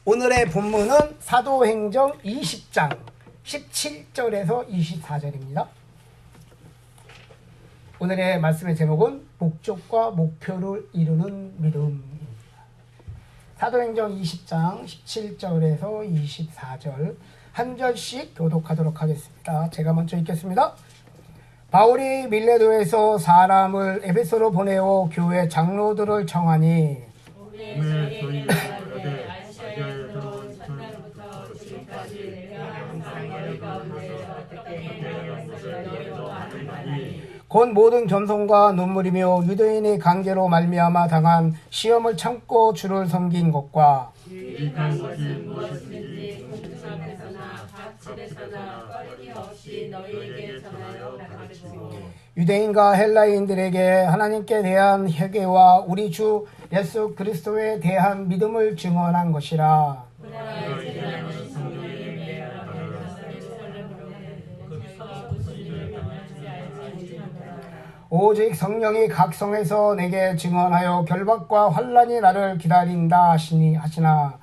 오늘의 본문은 사도행전 20장 17절에서 24절입니다. 오늘의 말씀의 제목은 목적과 목표를 이루는 믿음입니다. 사도행전 20장 17절에서 24절 한 절씩 교독하도록 하겠습니다. 제가 먼저 읽겠습니다. 바울이 밀레도에서 사람을 에베소로 보내어 교회 장로들을 청하니 곧 모든 겸손과 눈물이며 유대인의 강제로 말미암아 당한 시험을 참고 주를 섬긴 것과 유대인과 헬라인들에게 하나님께 대한 회개와 우리 주 예수 그리스도에 대한 믿음을 증언한 것이라. 오직 성령이 각 성에서 내게 증언하여 결박과 환난이 나를 기다린다 하시나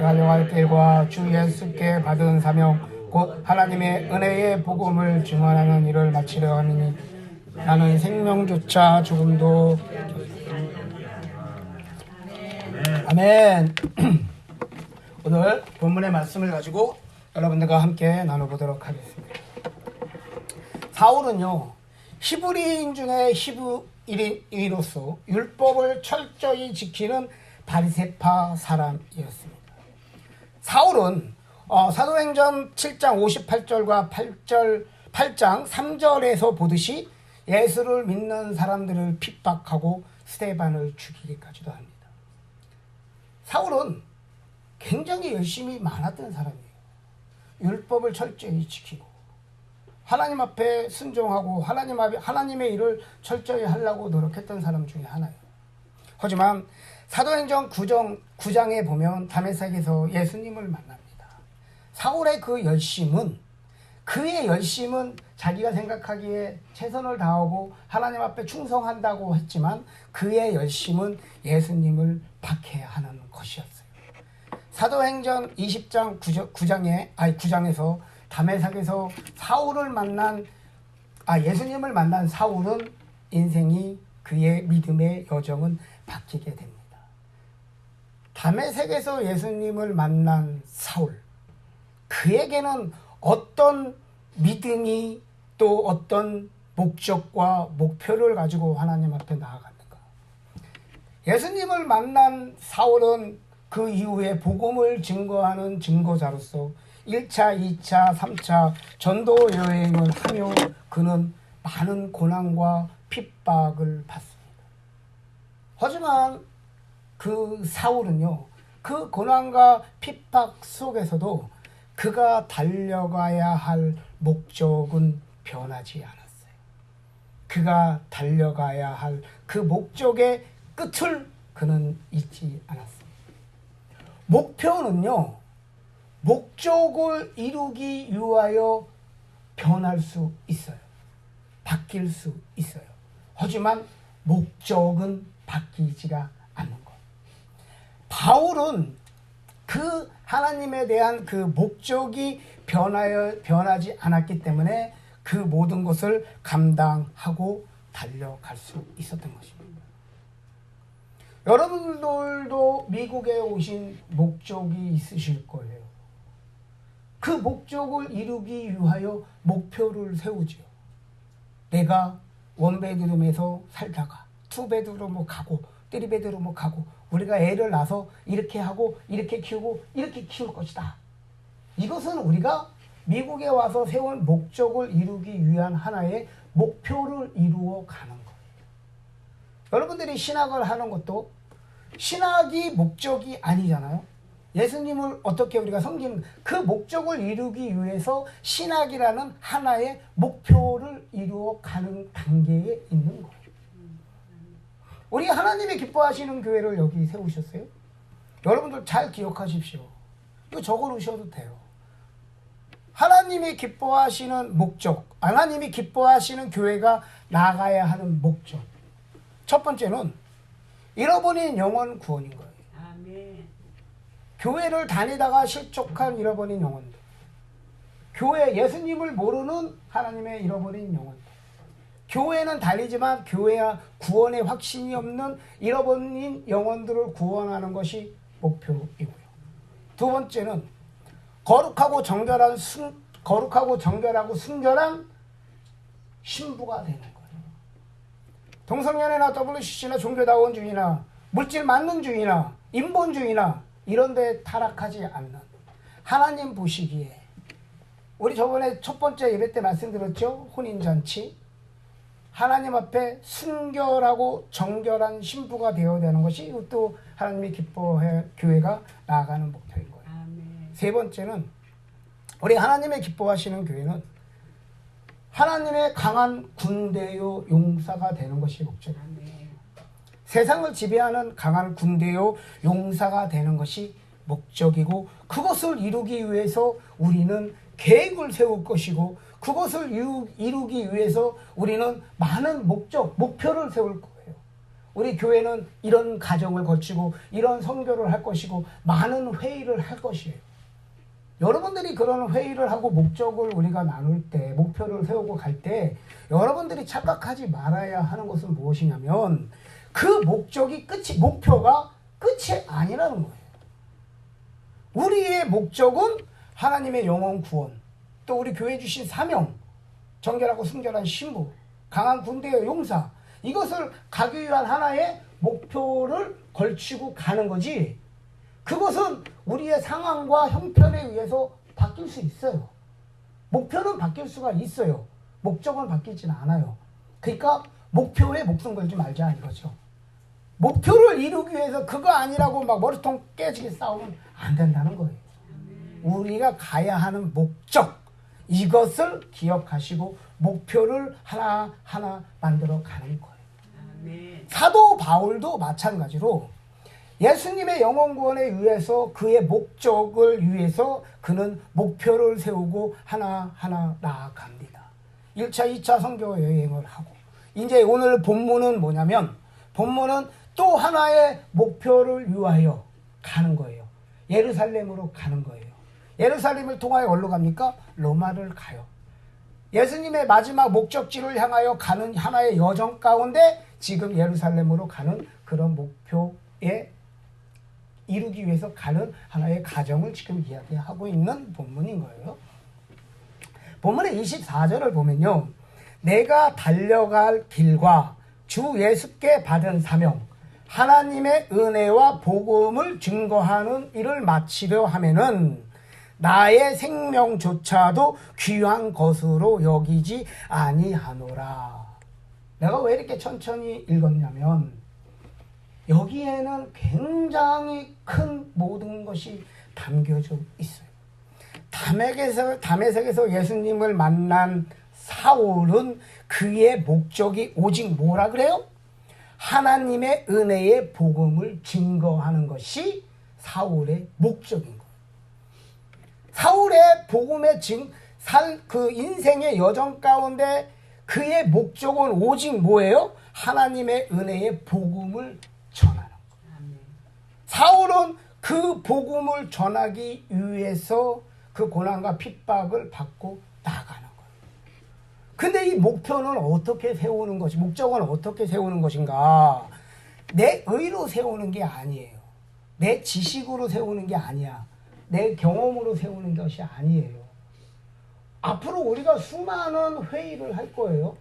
갈려갈 길과 주 예수께 받은 사명 곧 하나님의 은혜의 복음을 증언하는 일을 마치려 하니 나는 생명조차 조금도 아멘. 오늘 본문의 말씀을 가지고 여러분들과 함께 나눠보도록 하겠습니다. 사울은요 히브리인 중에 히브리인으로서 율법을 철저히 지키는 바리새파 사람이었습니다. 사울은 사도행전 7장 58절과 8장 3절에서 보듯이 예수를 믿는 사람들을 핍박하고 스데반을 죽이기까지도 합니다. 사울은 굉장히 열심히 많았던 사람이에요. 율법을 철저히 지키고 하나님 앞에 순종하고 하나님의 일을 철저히 하려고 노력했던 사람 중에 하나예요. 하지만 사도행전 9장에 보면 다메섹에서 예수님을 만납니다. 사울의 그의 열심은 자기가 생각하기에 최선을 다하고 하나님 앞에 충성한다고 했지만 그의 열심은 예수님을 박해하는 것이었어요. 사도행전 20장 9장에서 다메섹에서 예수님을 만난 사울은 인생이 그의 믿음의 여정은 바뀌게 됩니다. 다메섹에서 예수님을 만난 사울, 그에게는 어떤 믿음이 또 어떤 목적과 목표를 가지고 하나님 앞에 나아갔는가? 예수님을 만난 사울은 그 이후에 복음을 증거하는 증거자로서 1차, 2차, 3차 전도 여행을 하며 그는 많은 고난과 핍박을 받습니다. 하지만 그 사울은요, 그 고난과 핍박 속에서도 그가 달려가야 할 목적은 변하지 않았어요. 그가 달려가야 할 그 목적의 끝을 그는 잊지 않았습니다. 목표는요, 목적을 이루기 위하여 변할 수 있어요. 바뀔 수 있어요. 하지만 목적은 바뀌지가 않는 것. 바울은 그 하나님에 대한 그 목적이 변하지 않았기 때문에 그 모든 것을 감당하고 달려갈 수 있었던 것입니다. 여러분들도 미국에 오신 목적이 있으실 거예요. 그 목적을 이루기 위하여 목표를 세우지요. 내가 원베드룸에서 살다가 투베드룸으로 가고 쓰리베드룸으로 가고 우리가 애를 낳아서 이렇게 하고 이렇게 키우고 이렇게 키울 것이다. 이것은 우리가 미국에 와서 세운 목적을 이루기 위한 하나의 목표를 이루어 가는 거예요. 여러분들이 신학을 하는 것도 신학이 목적이 아니잖아요. 예수님을 어떻게 우리가 섬기는 그 목적을 이루기 위해서 신학이라는 하나의 목표를 이루어 가는 단계에 있는 거예요. 우리 하나님이 기뻐하시는 교회를 여기 세우셨어요. 여러분들 잘 기억하십시오. 이거 적어놓으셔도 돼요. 하나님이 기뻐하시는 목적, 하나님이 기뻐하시는 교회가 나가야 하는 목적. 첫 번째는 잃어버린 영혼 구원인 거예요. 교회를 다니다가 실족한 잃어버린 영혼들, 교회 예수님을 모르는 하나님의 잃어버린 영혼들, 교회는 다니지만 교회와 구원의 확신이 없는 잃어버린 영혼들을 구원하는 것이 목표이고요. 두 번째는 거룩하고 정결하고 순결한 신부가 되는 거예요. 동성연애나 WCC나 종교다원주의나 물질 만능주의나 인본주의나 이런 데 타락하지 않는, 하나님 보시기에, 우리 저번에 첫 번째 예배 때 말씀드렸죠. 혼인잔치, 하나님 앞에 순결하고 정결한 신부가 되어야 되는 것이 이것도 하나님이 기뻐해 교회가 나아가는 목표인 거예요. 아멘. 세 번째는 우리 하나님의 기뻐하시는 교회는 하나님의 강한 군대요 용사가 되는 것이 목적입니다. 세상을 지배하는 강한 군대요 용사가 되는 것이 목적이고, 그것을 이루기 위해서 우리는 계획을 세울 것이고, 그것을 이루기 위해서 우리는 많은 목표를 세울 거예요. 우리 교회는 이런 가정을 거치고 이런 선교를 할 것이고 많은 회의를 할 것이에요. 여러분들이 그런 회의를 하고 목적을 우리가 나눌 때, 목표를 세우고 갈 때 여러분들이 착각하지 말아야 하는 것은 무엇이냐면, 그 목표가 끝이 아니라는 거예요. 우리의 목적은 하나님의 영혼 구원, 또 우리 교회 주신 사명, 정결하고 순결한 신부, 강한 군대의 용사, 이것을 가기 위한 하나의 목표를 걸치고 가는 거지, 그것은 우리의 상황과 형편에 의해서 바뀔 수 있어요. 목표는 바뀔 수가 있어요. 목적은 바뀌지는 않아요. 그러니까 목표에 목숨 걸지 말자 이거죠. 목표를 이루기 위해서 그거 아니라고 막 머리통 깨지게 싸우면 안 된다는 거예요. 우리가 가야 하는 목적, 이것을 기억하시고 목표를 하나하나 만들어 가는 거예요. 사도 바울도 마찬가지로 예수님의 영혼 구원에 의해서, 그의 목적을 위해서 그는 목표를 세우고 하나하나 나아갑니다. 1차, 2차 선교 여행을 하고, 이제 오늘 본문은 뭐냐면, 본문은 또 하나의 목표를 위하여 가는 거예요. 예루살렘으로 가는 거예요. 예루살렘을 통하여 어디로 갑니까? 로마를 가요. 예수님의 마지막 목적지를 향하여 가는 하나의 여정 가운데 지금 예루살렘으로 가는 그런 목표에 이루기 위해서 가는 하나의 과정을 지금 이야기하고 있는 본문인 거예요. 본문의 24절을 보면요, 내가 달려갈 길과 주 예수께 받은 사명, 하나님의 은혜와 복음을 증거하는 일을 마치려 하면은 나의 생명조차도 귀한 것으로 여기지 아니하노라. 내가 왜 이렇게 천천히 읽었냐면, 여기에는 굉장히 큰 모든 것이 담겨져 있어요. 다메섹에서 예수님을 만난 사울은 그의 목적이 오직 뭐라 그래요? 하나님의 은혜의 복음을 증거하는 것이 사울의 목적인 거예요. 사울의 복음의 그 인생의 여정 가운데 그의 목적은 오직 뭐예요? 하나님의 은혜의 복음을 전하는 거예요. 사울은 그 복음을 전하기 위해서 그 고난과 핍박을 받고 나가는 거예요. 근데 이 목표는 어떻게 세우는 것이, 목적은 어떻게 세우는 것인가? 내 의로 세우는 게 아니에요. 내 지식으로 세우는 게 아니야. 내 경험으로 세우는 것이 아니에요. 앞으로 우리가 수많은 회의를 할 거예요.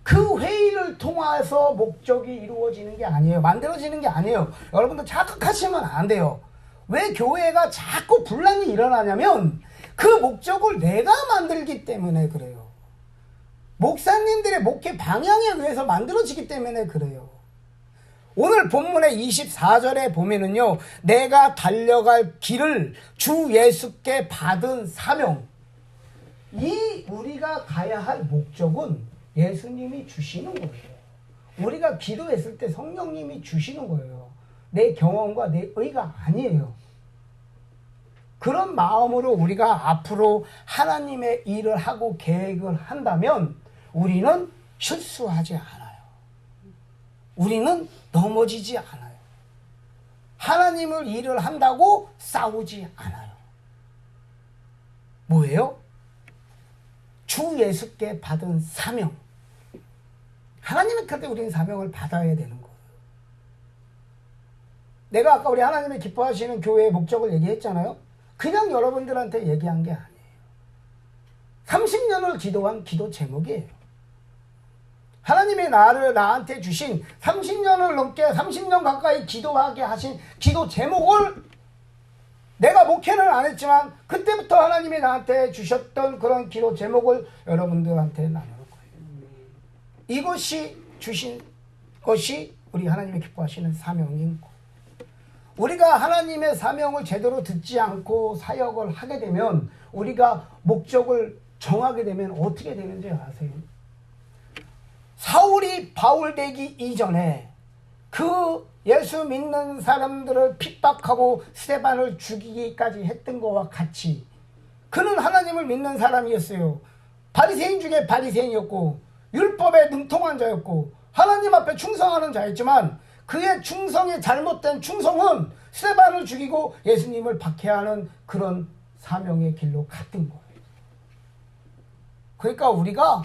그 회의를 통해서 목적이 이루어지는 게 아니에요. 만들어지는 게 아니에요. 여러분들 착각하시면 안 돼요. 왜 교회가 자꾸 분란이 일어나냐면 그 목적을 내가 만들기 때문에 그래요. 목사님들의 목회 방향에 의해서 만들어지기 때문에 그래요. 오늘 본문의 24절에 보면은요, 내가 달려갈 길을 주 예수께 받은 사명, 이 우리가 가야 할 목적은 예수님이 주시는 거예요. 우리가 기도했을 때 성령님이 주시는 거예요. 내 경험과 내 의가 아니에요. 그런 마음으로 우리가 앞으로 하나님의 일을 하고 계획을 한다면 우리는 실수하지 않아요. 우리는 넘어지지 않아요. 하나님을 일을 한다고 싸우지 않아요. 뭐예요? 주 예수께 받은 사명. 하나님한테 우리는 사명을 받아야 되는 거예요. 내가 아까 우리 하나님이 기뻐하시는 교회의 목적을 얘기했잖아요. 그냥 여러분들한테 얘기한 게 아니에요. 30년을 기도한 기도 제목이에요. 하나님이 나한테 주신 30년을 넘게 30년 가까이 기도하게 하신 기도 제목을 내가 목회는 안 했지만 그때부터 하나님이 나한테 주셨던 그런 기도 제목을 여러분들한테 나눌 거예요. 이것이 주신 것이 우리 하나님이 기뻐하시는 사명인 거예요. 우리가 하나님의 사명을 제대로 듣지 않고 사역을 하게 되면 우리가 목적을 정하게 되면 어떻게 되는지 아세요? 사울이 바울 되기 이전에 그 예수 믿는 사람들을 핍박하고 스데반을 죽이기까지 했던 것과 같이 그는 하나님을 믿는 사람이었어요. 바리새인 중에 바리새인이었고 율법에 능통한 자였고 하나님 앞에 충성하는 자였지만 그의 충성이 잘못된 충성은 스데반을 죽이고 예수님을 박해하는 그런 사명의 길로 갔던 거예요. 그러니까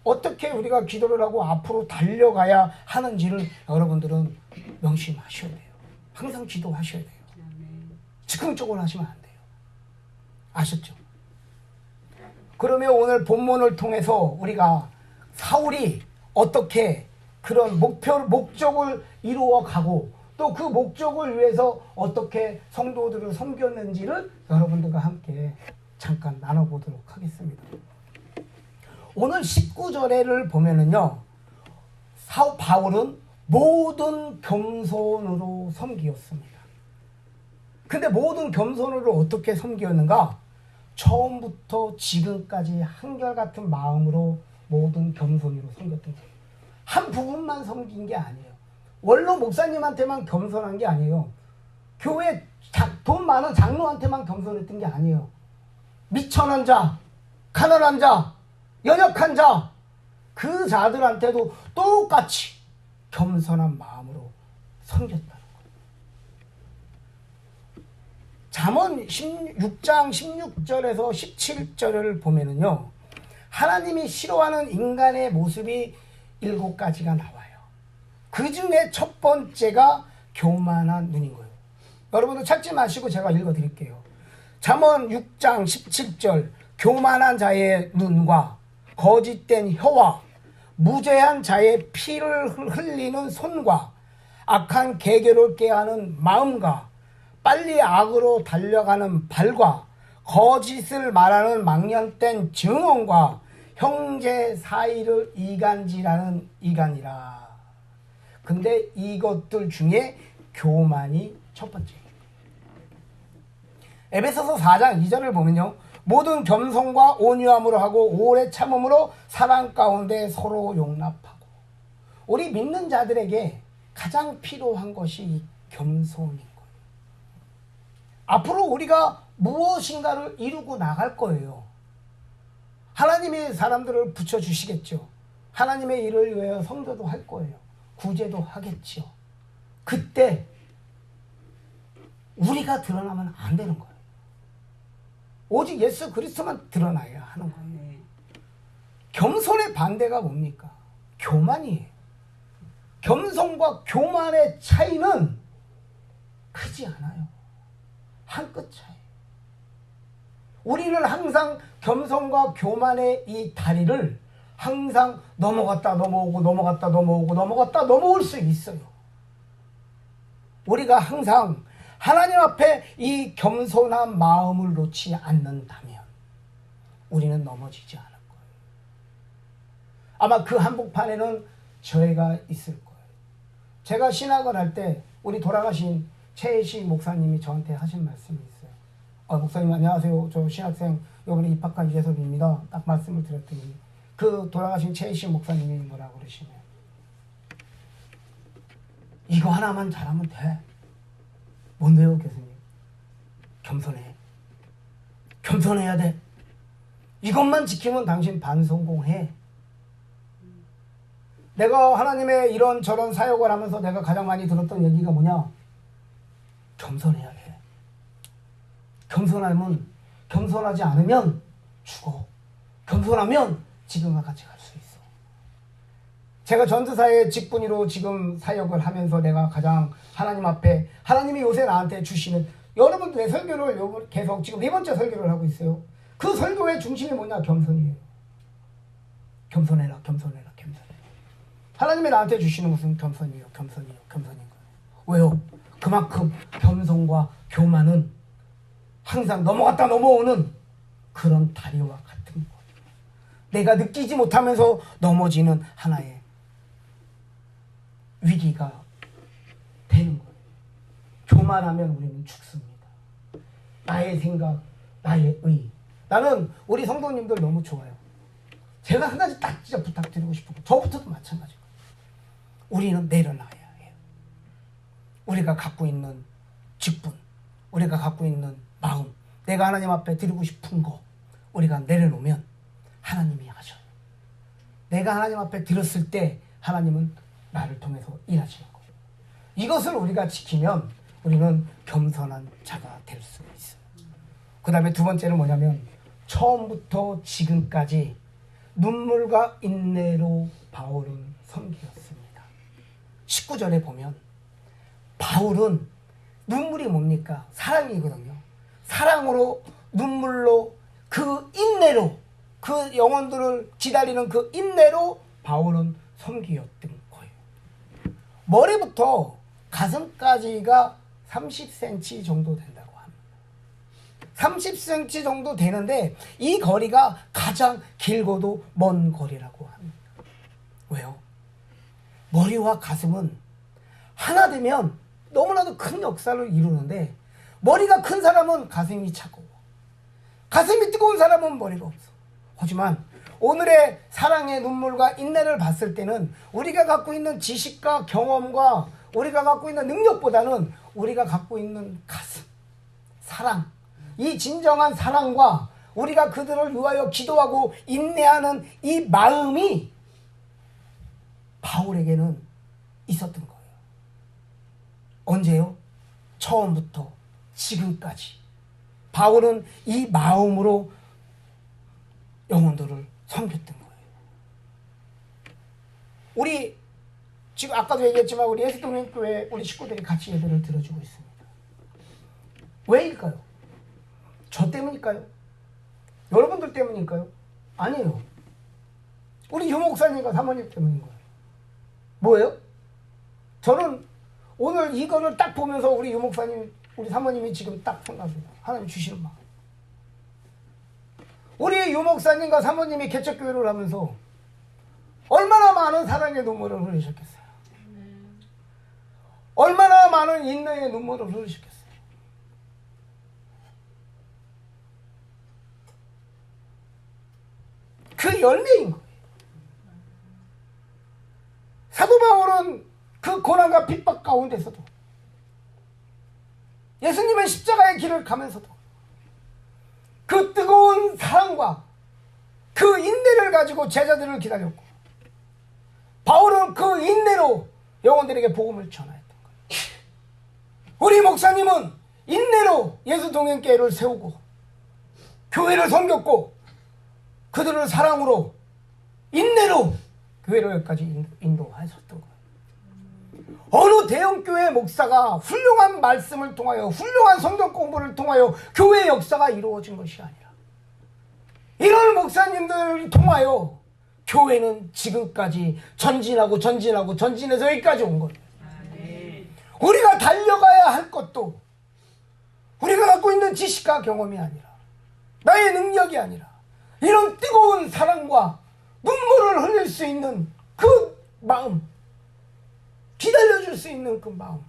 어떻게 우리가 기도를 하고 앞으로 달려가야 하는지를 여러분들은 명심하셔야 돼요. 항상 기도하셔야 돼요. 즉흥적으로 하시면 안 돼요. 아셨죠? 그러면 오늘 본문을 통해서 우리가 사울이 어떻게 그런 목적을 이루어가고 또 그 목적을 위해서 어떻게 성도들을 섬겼는지를 여러분들과 함께 잠깐 나눠보도록 하겠습니다. 오늘 19절에를 보면은요, 바울은 모든 겸손으로 섬기었습니다. 근데 모든 겸손으로 어떻게 섬기었는가? 처음부터 지금까지 한결같은 마음으로 모든 겸손으로 섬겼던 거예요. 한 부분만 섬긴 게 아니에요. 원로 목사님한테만 겸손한 게 아니에요. 교회 돈 많은 장로한테만 겸손했던 게 아니에요. 미천한 자, 가난한 자, 연약한 자, 그 자들한테도 똑같이 겸손한 마음으로 섬겼다는 거예요. 잠언 16장 16절에서 17절을 보면은요, 하나님이 싫어하는 인간의 모습이 7가지가 나와요. 그 중에 첫 번째가 교만한 눈인 거예요. 여러분들 찾지 마시고 제가 읽어드릴게요. 잠언 6장 17절, 교만한 자의 눈과 거짓된 혀와 무죄한 자의 피를 흘리는 손과 악한 계교를 깨하는 마음과 빨리 악으로 달려가는 발과 거짓을 말하는 망령된 증언과 형제 사이를 이간질하는 이간이라. 근데 이것들 중에 교만이 첫 번째예요. 에베소서 4장 2절을 보면요, 모든 겸손과 온유함으로 하고 오래 참음으로 사랑 가운데 서로 용납하고. 우리 믿는 자들에게 가장 필요한 것이 이 겸손인 거예요. 앞으로 우리가 무엇인가를 이루고 나갈 거예요. 하나님이 사람들을 붙여주시겠죠. 하나님의 일을 위하여 성도도 할 거예요. 구제도 하겠죠. 그때 우리가 드러나면 안 되는 거예요. 오직 예수 그리스도만 드러나야 하는 거예요. 겸손의 반대가 뭡니까? 교만이에요. 겸손과 교만의 차이는 크지 않아요. 한 끗 차이. 우리는 항상 겸손과 교만의 이 다리를 항상 넘어갔다 넘어오고 넘어갔다 넘어오고 넘어갔다 넘어올 수 있어요. 우리가 항상 하나님 앞에 이 겸손한 마음을 놓지 않는다면 우리는 넘어지지 않을 거예요. 아마 그 한복판에는 저희가 있을 거예요. 제가 신학을 할 때 우리 돌아가신 최혜식 목사님이 저한테 하신 말씀이 있어요. 목사님 안녕하세요. 저 신학생 이번에 입학한 이재섭입니다. 딱 말씀을 드렸더니 그 돌아가신 최혜식 목사님이 뭐라고 그러시면, 이거 하나만 잘하면 돼. 뭔데요, 교수님? 겸손해. 겸손해야 돼. 이것만 지키면 당신 반성공해. 내가 하나님의 이런저런 사역을 하면서 내가 가장 많이 들었던 얘기가 뭐냐? 겸손해야 돼. 겸손하지 않으면 죽어. 겸손하면 지금과 같이 갈 수 있어. 제가 전도사의 직분으로 지금 사역을 하면서 내가 가장 하나님 앞에, 하나님이 요새 나한테 주시는, 여러분들의 설교를 계속 지금 4번째 설교를 하고 있어요. 그 설교의 중심이 뭐냐? 겸손이에요. 겸손해라, 겸손해라, 겸손해라. 하나님이 나한테 주시는 것은 겸손이에요. 겸손인 거예요. 왜요? 그만큼 겸손과 교만은 항상 넘어갔다 넘어오는 그런 다리와 같은 거예요. 내가 느끼지 못하면서 넘어지는 하나의 위기가 되는 거예요. 교만하면 우리는 죽습니다. 나의 생각, 나의 의. 나는 우리 성도님들 너무 좋아요. 제가 한 가지 딱 진짜 부탁드리고 싶은 거, 저부터도 마찬가지고, 우리는 내려놔야 해요. 우리가 갖고 있는 직분, 우리가 갖고 있는 마음, 내가 하나님 앞에 드리고 싶은 거 우리가 내려놓으면 하나님이 하셔요. 내가 하나님 앞에 드렸을 때 하나님은 나를 통해서 일하시는 거예요. 이것을 우리가 지키면 우리는 겸손한 자가 될 수 있어요. 그 다음에 두 번째는 뭐냐면, 처음부터 지금까지 눈물과 인내로 바울은 섬기었습니다. 19절에 보면 바울은 눈물이 뭡니까? 사랑이거든요. 사랑으로, 눈물로, 그 인내로, 그 영혼들을 기다리는 그 인내로 바울은 섬기었던 거예요. 머리부터 가슴까지가 30cm 정도 된다고 합니다. 30cm 정도 되는데 이 거리가 가장 길고도 먼 거리라고 합니다. 왜요? 머리와 가슴은 하나 되면 너무나도 큰 역사를 이루는데, 머리가 큰 사람은 가슴이 차가워. 가슴이 뜨거운 사람은 머리가 없어. 하지만 오늘의 사랑의 눈물과 인내를 봤을 때는 우리가 갖고 있는 지식과 경험과 우리가 갖고 있는 능력보다는 우리가 갖고 있는 가슴, 사랑, 이 진정한 사랑과 우리가 그들을 위하여 기도하고 인내하는 이 마음이 바울에게는 있었던 거예요. 언제요? 처음부터 지금까지 바울은 이 마음으로 영혼들을 섬겼던 거예요. 우리 지금 아까도 얘기했지만 우리 예수동행교회 우리 식구들이 같이 예배를 들어주고 있습니다. 왜일까요? 저 때문일까요? 여러분들 때문일까요? 아니에요. 우리 유목사님과 사모님 때문인 거예요. 뭐예요? 저는 오늘 이거를 딱 보면서 우리 유목사님, 우리 사모님이 지금 딱 생각합니다. 하나님 주시는 마음. 우리 유목사님과 사모님이 개척교회를 하면서 얼마나 많은 사랑의 눈물을 흘리셨겠어요. 얼마나 많은 인내의 눈물을 흘리셨겠어요. 그 열매인 거예요. 사도 바울은 그 고난과 핍박 가운데서도, 예수님의 십자가의 길을 가면서도 그 뜨거운 사랑과 그 인내를 가지고 제자들을 기다렸고, 바울은 그 인내로 영혼들에게 복음을 전하였던 거예요. 우리 목사님은 인내로 예수동행교회를 세우고 교회를 섬겼고, 그들을 사랑으로 인내로 교회를 여기까지 인도하셨던 거예요. 어느 대형교회 목사가 훌륭한 말씀을 통하여, 훌륭한 성경 공부를 통하여 교회의 역사가 이루어진 것이 아니라, 이런 목사님들을 통하여 교회는 지금까지 전진해서 여기까지 온 거예요. 우리가 달려가야 할 것도 우리가 갖고 있는 지식과 경험이 아니라, 나의 능력이 아니라, 이런 뜨거운 사랑과 눈물을 흘릴 수 있는 그 마음, 기다려줄 수 있는 그 마음,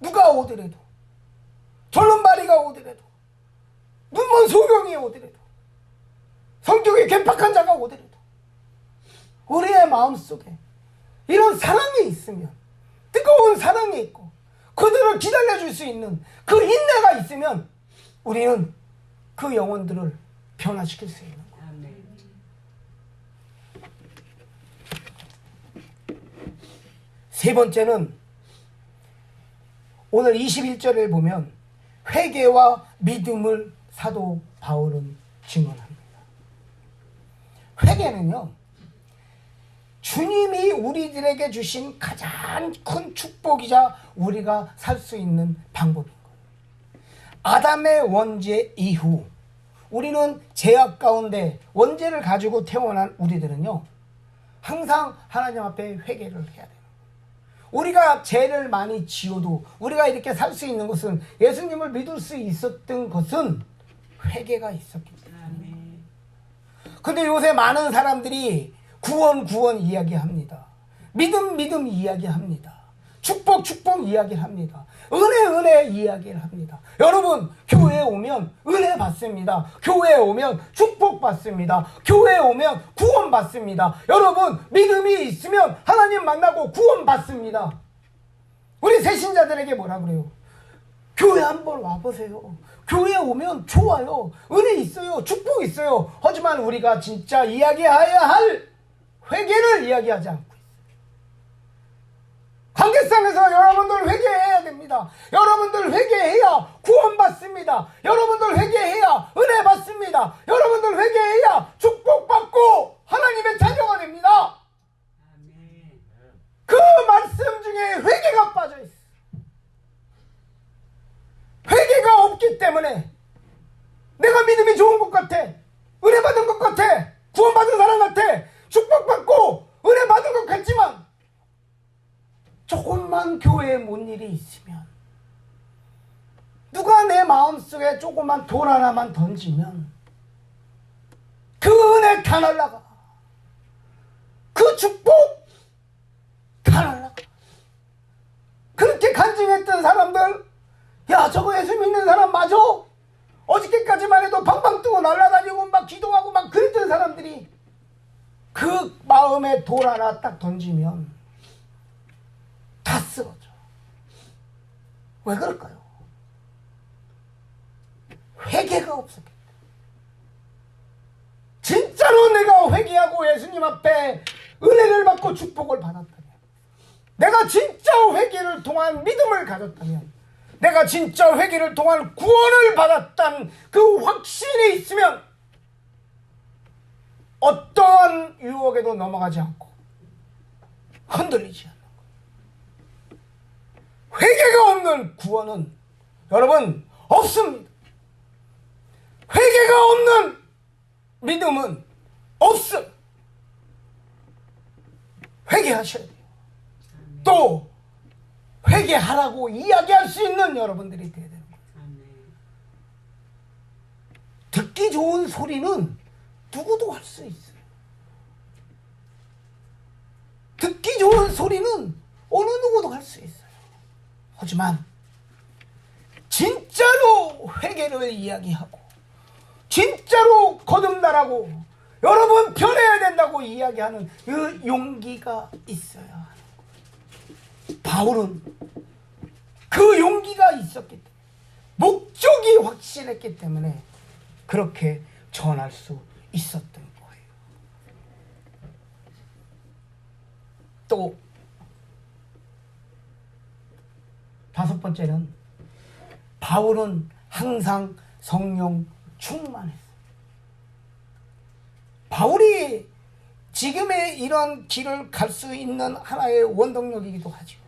누가 오더라도, 절름발이가 오더라도, 눈먼 소경이 오더라도, 성격이 괴팍한 자가 오더라도, 우리의 마음속에 이런 사랑이 있으면, 뜨거운 사랑이 있고 그들을 기다려줄 수 있는 그 인내가 있으면 우리는 그 영혼들을 변화시킬 수 있는 거예요. 세 번째는 오늘 21절을 보면 회개와 믿음을 사도 바울은 증언합니다. 회개는요, 주님이 우리들에게 주신 가장 큰 축복이자 우리가 살 수 있는 방법인 거예요. 아담의 원죄 이후 우리는 죄악 가운데 원죄를 가지고 태어난 우리들은요, 항상 하나님 앞에 회개를 해야 돼요. 우리가 죄를 많이 지어도 우리가 이렇게 살 수 있는 것은, 예수님을 믿을 수 있었던 것은 회개가 있었기 때문에. 근데 요새 많은 사람들이 구원 이야기합니다. 믿음 이야기합니다. 축복 이야기합니다. 은혜 이야기를 합니다. 여러분, 교회에 오면 은혜 받습니다. 교회에 오면 축복 받습니다. 교회에 오면 구원 받습니다. 여러분, 믿음이 있으면 하나님 만나고 구원 받습니다. 우리 새신자들에게 뭐라 그래요? 교회 한번 와보세요. 교회에 오면 좋아요. 은혜 있어요. 축복 있어요. 하지만 우리가 진짜 이야기해야 할 회개를 이야기하지 않고 있어요. 관계상에서 여러분들 회개해야 됩니다. 여러분들 회개해야 구원받습니다. 여러분들 회개해야 은혜 받습니다. 여러분들 회개해야 축복받고 하나님의 자녀가 됩니다. 그 말씀 중에 회개가 빠져있어요. 회개가 없기 때문에 내가 믿음이 좋은 것 같아, 은혜 받은 것 같아, 구원받은 사람 같아, 축복받고 은혜 받은 것 같지만 조금만 교회에 뭔 일이 있으면, 누가 내 마음속에 조그만 돌 하나만 던지면 그 은혜 다 날라가, 그 축복 다 날라가. 그렇게 간증했던 사람들, 야, 저거 예수 믿는 사람 맞아? 어저께까지만 해도 방방 뜨고 날아다니고 막 기도하고 막 그랬던 사람들이 그 마음에 돌 하나 딱 던지면 다 쓰러져. 왜 그럴까요? 회개가 없었기 때문에. 진짜로 내가 회개하고 예수님 앞에 은혜를 받고 축복을 받았다면, 내가 진짜 회개를 통한 믿음을 가졌다면, 내가 진짜 회개를 통한 구원을 받았다는 그 확신이 있으면 어떠한 유혹에도 넘어가지 않고 흔들리지 않는 거예요. 회개가 없는 구원은 여러분 없습니다. 회개가 없는 믿음은 없어. 회개하셔야 돼요. 또 회개하라고 이야기할 수 있는 여러분들이 되어야 되는 거예요. 듣기 좋은 소리는 누구도 할 수 있어요. 듣기 좋은 소리는 어느 누구도 할 수 있어요. 하지만 진짜로 회개를 이야기하고 진짜로 거듭나라고, 여러분 변해야 된다고 이야기하는 그 용기가 있어야 하는 거예요. 바울은 그 용기가 있었기 때문에, 목적이 확실했기 때문에 그렇게 전할 수 있었던 거예요. 또 다섯 번째는, 바울은 항상 성령 충만했어요. 바울이 지금의 이런 길을 갈 수 있는 하나의 원동력이기도 하죠.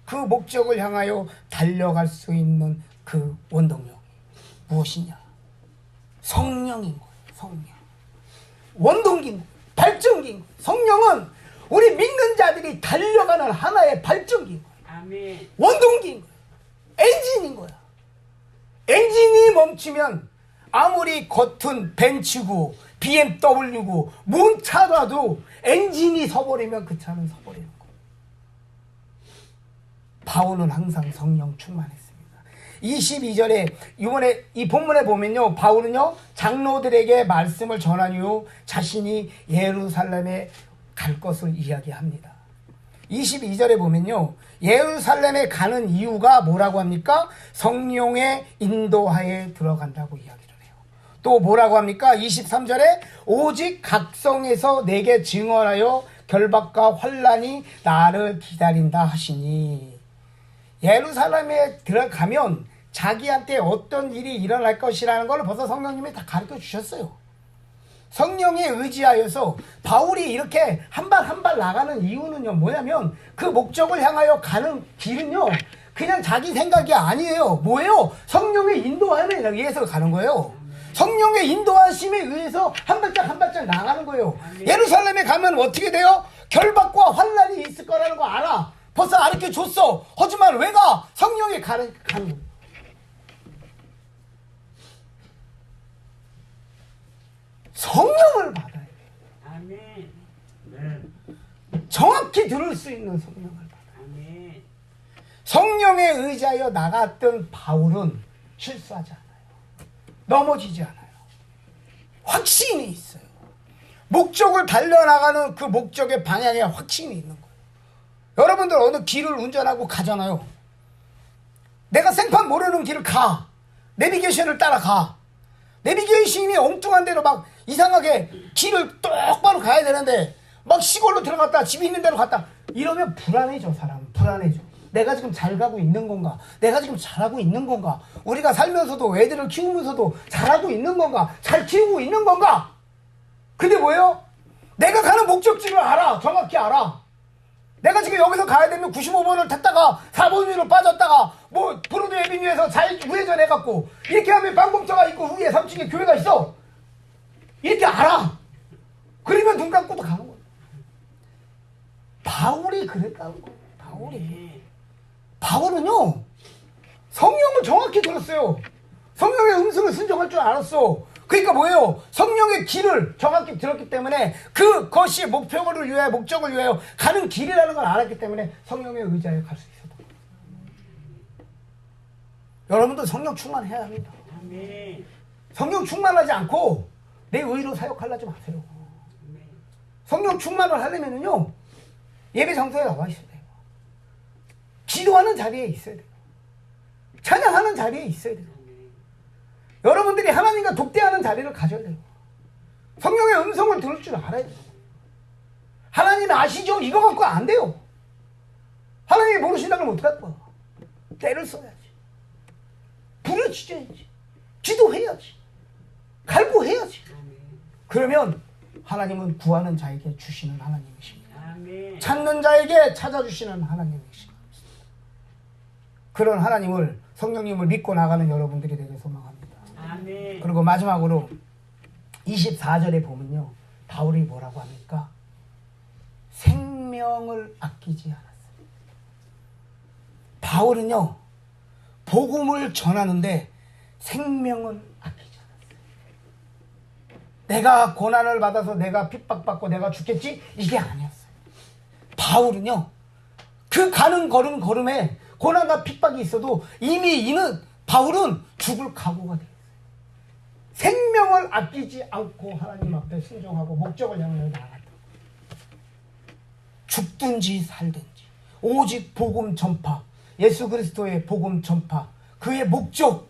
그 목적을 향하여 달려갈 수 있는 그 원동력이 무엇이냐? 성령인 거예요. 성령. 원동기인 거예요. 발전기인 거예요. 성령은 우리 믿는 자들이 달려가는 하나의 발전기인 거예요. 아멘. 원동기인 거예요. 엔진인 거야. 엔진이 멈추면 아무리 겉은 벤츠고 BMW고 뭔 차라도 엔진이 서버리면 그 차는 서버리는 거예요. 바울은 항상 성령 충만했습니다. 22절에 이번에 이 본문에 보면요, 바울은요 장로들에게 말씀을 전한 이후 자신이 예루살렘에 갈 것을 이야기합니다. 22절에 보면요, 예루살렘에 가는 이유가 뭐라고 합니까? 성령의 인도하에 들어간다고 이야기를 해요. 또 뭐라고 합니까? 23절에 오직 각성에서 내게 증언하여 결박과 환난이 나를 기다린다 하시니, 예루살렘에 들어가면 자기한테 어떤 일이 일어날 것이라는 걸 벌써 성령님이 다 가르쳐 주셨어요. 성령에 의지하여서 바울이 이렇게 한 발 한 발 나가는 이유는요, 뭐냐면 그 목적을 향하여 가는 길은요, 그냥 자기 생각이 아니에요. 뭐예요? 성령의 인도함에 의해서 가는 거예요. 성령의 인도하심에 의해서 한 발짝 한 발짝 나가는 거예요. 예루살렘에 가면 어떻게 돼요? 결박과 환난이 있을 거라는 거 알아. 벌써 알게 줬어. 하지만 왜 가? 성령에 가는 거예요. 성령을 받아야 돼요. 아멘. 네. 정확히 들을 수 있는 성령을 받아요. 아멘. 성령에 의지하여 나갔던 바울은 실수하지 않아요. 넘어지지 않아요. 확신이 있어요. 목적을 달려나가는 그 목적의 방향에 확신이 있는 거예요. 여러분들 어느 길을 운전하고 가잖아요. 내가 생판 모르는 길을 가. 내비게이션을 따라가. 내비게이션이 엉뚱한 데로 막 이상하게 길을 똑바로 가야 되는데 막 시골로 들어갔다 집 있는 데로 갔다 이러면 불안해져. 사람은 불안해져. 내가 지금 잘 가고 있는 건가? 내가 지금 잘하고 있는 건가? 우리가 살면서도 애들을 키우면서도 잘하고 있는 건가? 잘 키우고 있는 건가? 근데 뭐예요? 내가 가는 목적지를 알아. 정확히 알아. 내가 지금 여기서 가야 되면 95번을 탔다가 4번 위로 빠졌다가 뭐 브로드 에비뉴에서 잘 우회전 해갖고 이렇게 하면 방공차가 있고 위에 3층에 교회가 있어. 이렇게 알아. 그러면 눈 감고도 가는 거야. 바울이 그랬다는 거예요. 바울은요, 성령을 정확히 들었어요. 성령의 음성을 순종할 줄 알았어. 그러니까 뭐예요? 성령의 길을 정확히 들었기 때문에 그것이 목표를 위하여, 목적을 위하여 가는 길이라는 걸 알았기 때문에 성령에 의지하여 갈 수 있었던 거예요. 여러분도 성령 충만해야 합니다. 성령 충만하지 않고 내 의로 사역하려지 마세요. 성령 충만을 하려면요, 예배 장소에 나와 있어야 돼요. 기도하는 자리에 있어야 돼요. 찬양하는 자리에 있어야 돼요. 여러분들이 하나님과 독대하는 자리를 가져야 돼요. 성령의 음성을 들을 줄 알아야 돼요. 하나님 아시죠? 이거 갖고 안 돼요. 하나님이 모르신다면 어떡할 거야? 때를 써야지. 부르짖어야지. 기도해야지. 갈구해야지. 그러면 하나님은 구하는 자에게 주시는 하나님이십니다. 찾는 자에게 찾아주시는 하나님이십니다. 그런 하나님을, 성령님을 믿고 나가는 여러분들이 되길 소망합니다. 아멘. 그리고 마지막으로 24절에 보면요, 바울이 뭐라고 합니까? 생명을 아끼지 않았어요. 바울은요, 복음을 전하는데 생명을 아끼지 않았어요. 내가 고난을 받아서 내가 핍박받고 내가 죽겠지? 이게 아니었어요. 바울은요, 그 가는 걸음에 고난과 핍박이 있어도 이미 이는 바울은 죽을 각오가 되어 있어요. 생명을 아끼지 않고 하나님 앞에 순종하고 목적을 향하여 나아갔다. 죽든지 살든지 오직 복음 전파, 예수 그리스도의 복음 전파, 그의 목적,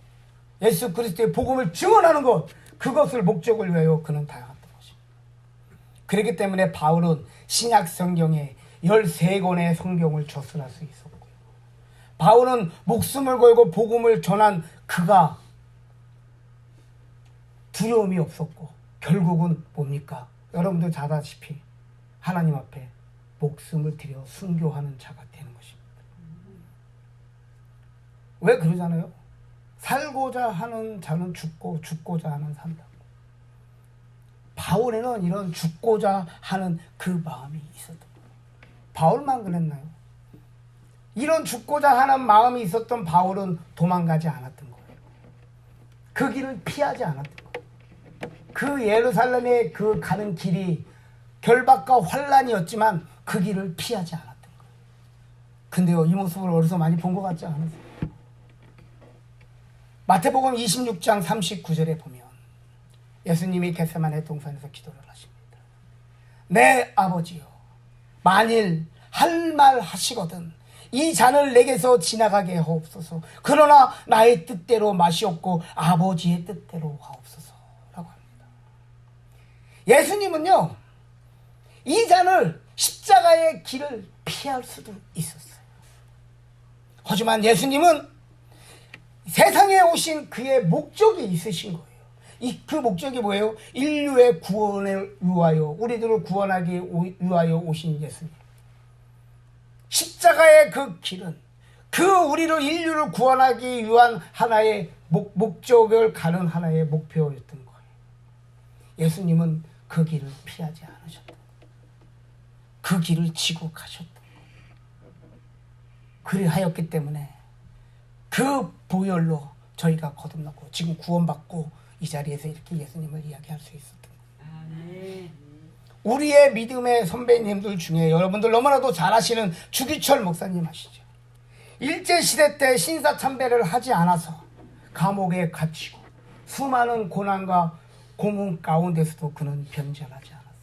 예수 그리스도의 복음을 증언하는 것, 그것을 목적을 위하여 그는 다양했던 것입니다. 그렇기 때문에 바울은 신약 성경에 13권의 성경을 저술할 수 있었고요. 바울은 목숨을 걸고 복음을 전한 그가 두려움이 없었고 결국은 뭡니까? 여러분들 잘 아다시피 하나님 앞에 목숨을 들여 순교하는 자가 되는 것입니다. 왜 그러잖아요? 살고자 하는 자는 죽고 죽고자 하는 산다고. 바울에는 이런 죽고자 하는 그 마음이 있었던 거예요. 바울만 그랬나요? 이런 죽고자 하는 마음이 있었던 바울은 도망가지 않았던 거예요. 그 길을 피하지 않았던 거예요. 그 예루살렘의 그 가는 길이 결박과 환란이었지만 그 길을 피하지 않았던 거예요. 근데요, 이 모습을 어디서 많이 본 것 같지 않으세요? 마태복음 26장 39절에 보면 예수님이 겟세마네 동산에서 기도를 하십니다. 내 아버지여, 만일 할 말 하시거든 이 잔을 내게서 지나가게 하옵소서. 그러나 나의 뜻대로 마시옵고 아버지의 뜻대로 하옵소서 라고 합니다. 예수님은요, 이 잔을, 십자가의 길을 피할 수도 있었어요. 하지만 예수님은 세상에 오신 그의 목적이 있으신 거예요. 그 목적이 뭐예요? 인류의 구원을 위하여, 우리들을 구원하기 위하여 오신 예수님. 십자가의 그 길은 우리를 인류를 구원하기 위한 하나의 목적을 가는 하나의 목표였던 거예요. 예수님은 그 길을 피하지 않으셨다. 그 길을 지고 가셨다. 그리하였기 때문에 그 보혈로 저희가 거듭났고 지금 구원받고 이 자리에서 이렇게 예수님을 이야기할 수 있었던 거예요. 아멘. 우리의 믿음의 선배님들 중에 여러분들 너무나도 잘 아시는 주기철 목사님 아시죠? 일제시대 때 신사참배를 하지 않아서 감옥에 갇히고 수많은 고난과 고문 가운데서도 그는 변절하지 않았어요.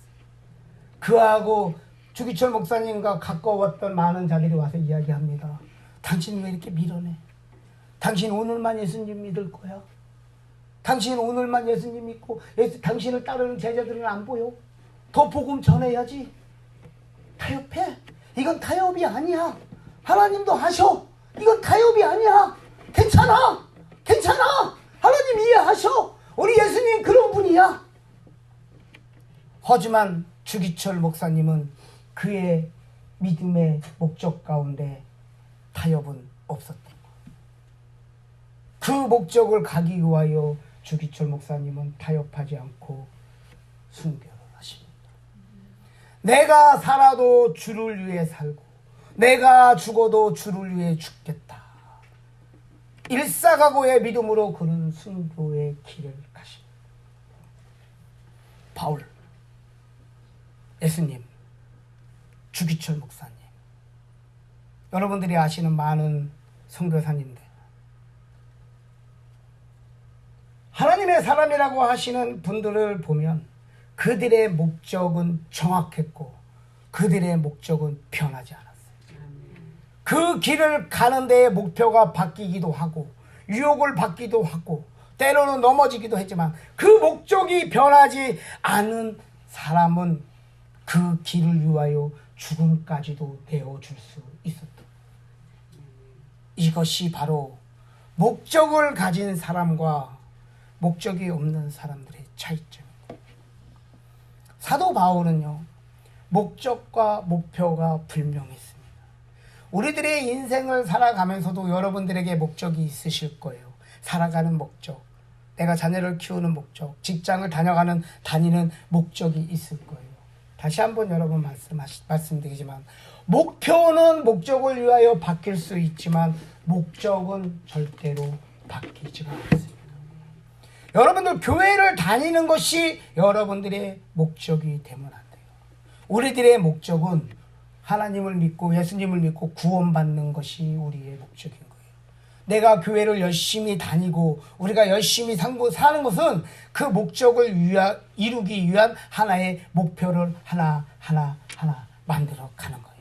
그하고 주기철 목사님과 가까웠던 많은 자들이 와서 이야기합니다. 당신 왜 이렇게 밀어내? 당신 오늘만 예수님 믿을 거야? 당신 오늘만 예수님 믿고 당신을 따르는 제자들은 안 보여? 더 복음 전해야지. 타협해? 이건 타협이 아니야. 하나님도 하셔. 이건 타협이 아니야. 괜찮아. 괜찮아. 하나님 이해하셔. 우리 예수님 그런 분이야. 하지만 주기철 목사님은 그의 믿음의 목적 가운데 타협은 없었던 거예요. 그 목적을 가기 위하여 주기철 목사님은 타협하지 않고 순교를 하십니다. 내가 살아도 주를 위해 살고 내가 죽어도 주를 위해 죽겠다. 일사각오의 믿음으로 그는 순교의 길을 가십니다. 바울, 예수님, 주기철 목사님, 여러분들이 아시는 많은 선교사님들, 하나님의 사람이라고 하시는 분들을 보면 그들의 목적은 정확했고 그들의 목적은 변하지 않았어요. 그 길을 가는 데에 목표가 바뀌기도 하고 유혹을 받기도 하고 때로는 넘어지기도 했지만 그 목적이 변하지 않은 사람은 그 길을 위하여 죽음까지도 내어줄 수 있었다. 이것이 바로 목적을 가진 사람과 목적이 없는 사람들의 차이점입니다. 사도 바울은요, 목적과 목표가 분명했습니다. 우리들의 인생을 살아가면서도 여러분들에게 목적이 있으실 거예요. 살아가는 목적, 내가 자녀를 키우는 목적, 직장을 다니는 목적이 있을 거예요. 다시 한번 여러분 말씀드리지만 목표는 목적을 위하여 바뀔 수 있지만 목적은 절대로 바뀌지가 않습니다. 여러분들 교회를 다니는 것이 여러분들의 목적이 되면 안 돼요. 우리들의 목적은 하나님을 믿고 예수님을 믿고 구원받는 것이 우리의 목적인 거예요. 내가 교회를 열심히 다니고 우리가 열심히 사는 것은 그 목적을 이루기 위한 하나의 목표를 하나 만들어 가는 거예요.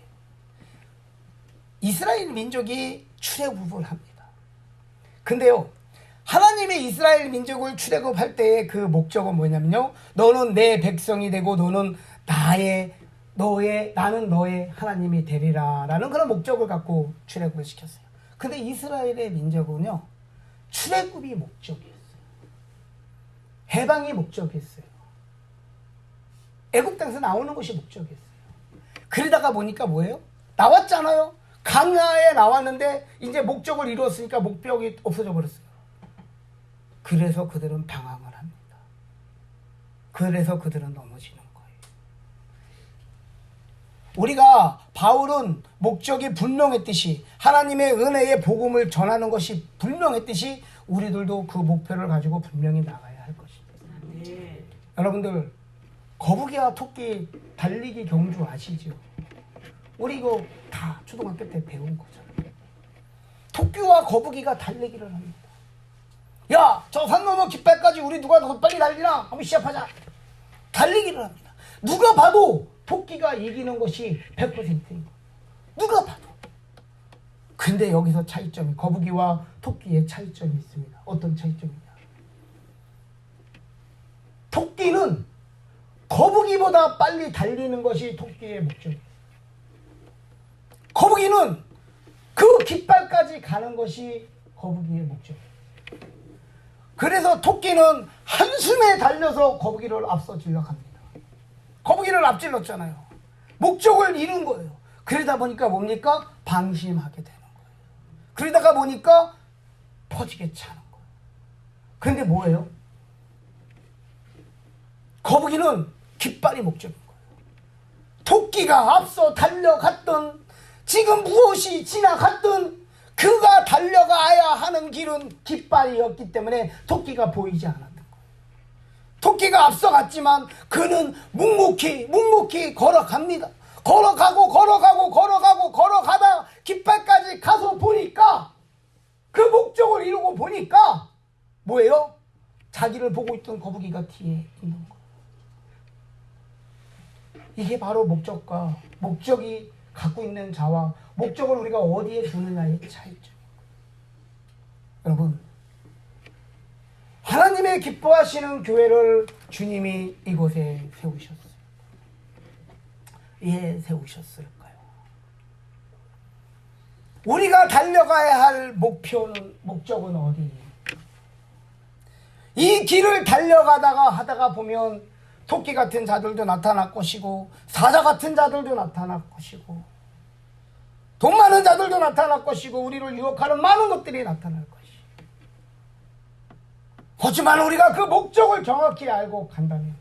이스라엘 민족이 출애굽을 합니다. 근데요, 하나님이 이스라엘 민족을 출애굽할 때의 그 목적은 뭐냐면요, 너는 내 백성이 되고 너는 나는 너의 하나님이 되리라 라는 그런 목적을 갖고 출애굽을 시켰어요. 근데 이스라엘의 민족은요, 출애굽이 목적이었어요. 해방이 목적이었어요. 애굽 땅에서 나오는 것이 목적이었어요. 그러다가 보니까 뭐예요? 나왔잖아요. 강야에 나왔는데 이제 목적을 이루었으니까 목적이 없어져 버렸어요. 그래서 그들은 방황을 합니다. 그래서 그들은 넘어지는 거예요. 우리가 바울은 목적이 분명했듯이 하나님의 은혜의 복음을 전하는 것이 분명했듯이 우리들도 그 목표를 가지고 분명히 나가야 할 것입니다. 네. 여러분들 거북이와 토끼 달리기 경주 아시죠? 우리 이거 다 초등학교 때 배운 거잖아요. 토끼와 거북이가 달리기를 합니다. 야, 저 산 넘어 깃발까지 우리 누가 더 빨리 달리나? 한번 시합하자. 달리기를 합니다. 누가 봐도 토끼가 이기는 것이 100%인 거예요. 누가 봐도. 근데 여기서 차이점이, 거북이와 토끼의 차이점이 있습니다. 어떤 차이점이냐? 토끼는 거북이보다 빨리 달리는 것이 토끼의 목적이에요. 거북이는 그 그 깃발까지 가는 것이 거북이의 목적이에요. 그래서 토끼는 한숨에 달려서 거북이를 앞서질러 갑니다. 거북이를 앞질렀잖아요. 목적을 이룬 거예요. 그러다 보니까 뭡니까? 방심하게 되는 거예요. 그러다가 보니까 퍼지게 차는 거예요. 그런데 뭐예요? 거북이는 깃발이 목적인 거예요. 토끼가 앞서 달려갔던, 지금 무엇이 지나갔던, 그가 달려가야 하는 길은 깃발이었기 때문에 토끼가 보이지 않았던 거예요. 토끼가 앞서갔지만 그는 묵묵히 걸어갑니다. 걸어가다 깃발까지 가서 보니까, 그 목적을 이루고 보니까 뭐예요? 자기를 보고 있던 거북이가 뒤에 있는 거예요. 이게 바로 목적과 목적이 갖고 있는 자와 목적을 우리가 어디에 두느냐의 차이점입니다. 여러분, 하나님의 기뻐하시는 교회를 주님이 이곳에 세우셨어요. 왜 세우셨을까요? 우리가 달려가야 할 목적은 어디예요? 이 길을 달려가다가 하다가 보면 토끼 같은 자들도 나타날 것이고, 사자 같은 자들도 나타날 것이고, 돈 많은 자들도 나타날 것이고, 우리를 유혹하는 많은 것들이 나타날 것이에요. 하지만 우리가 그 목적을 정확히 알고 간다면,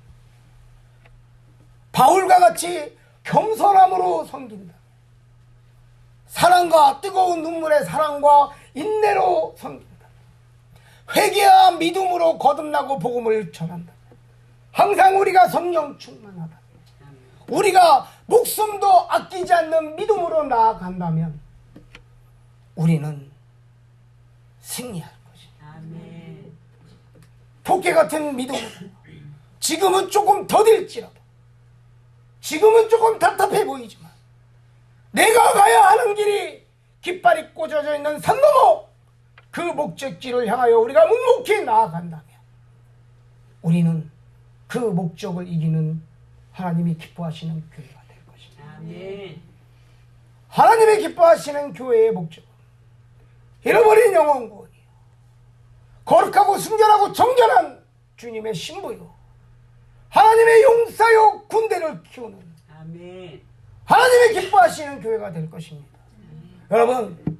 바울과 같이 겸손함으로 섬긴다. 사랑과 뜨거운 눈물의 사랑과 인내로 섬긴다. 회개와 믿음으로 거듭나고 복음을 전한다. 항상 우리가 성령 충만하다. 우리가 목숨도 아끼지 않는 믿음으로 나아간다면 우리는 승리할 것이다. 아멘. 토끼 같은 믿음으로 지금은 조금 더딜지라도, 지금은 조금 답답해 보이지만 내가 가야 하는 길이 깃발이 꽂아져 있는 산 너머 그 목적지를 향하여 우리가 묵묵히 나아간다면 우리는 그 목적을 이기는 하나님이 기뻐하시는 교회가 될 것입니다. 아멘. 하나님이 기뻐하시는 교회의 목적은 잃어버린 영혼 구원이요, 거룩하고 순결하고 정결한 주님의 신부요, 하나님의 용사요 군대를 키우는 아멘. 하나님이 기뻐하시는 교회가 될 것입니다. 여러분,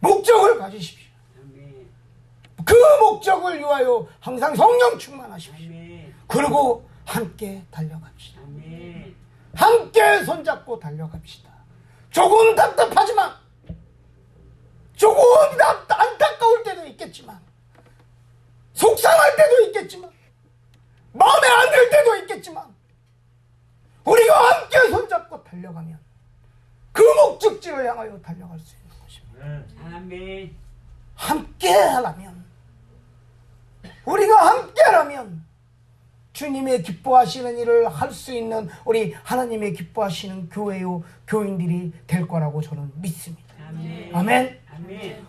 목적을 가지십시오. 아멘. 그 목적을 위하여 항상 성령 충만하십시오. 아멘. 그리고 함께 달려갑시다. 아멘. 함께 손잡고 달려갑시다. 조금 답답하지만, 조금 안타까울 때도 있겠지만, 속상할 때도 있겠지만, 마음에 안 들 때도 있겠지만, 우리가 함께 손잡고 달려가면 그 목적지를 향하여 달려갈 수 있는 것입니다. 아멘. 함께 하라면, 우리가 함께 하라면 주님의 기뻐하시는 일을 할 수 있는 우리 하나님의 기뻐하시는 교회요 교인들이 될 거라고 저는 믿습니다. 아멘. 아멘. 아멘.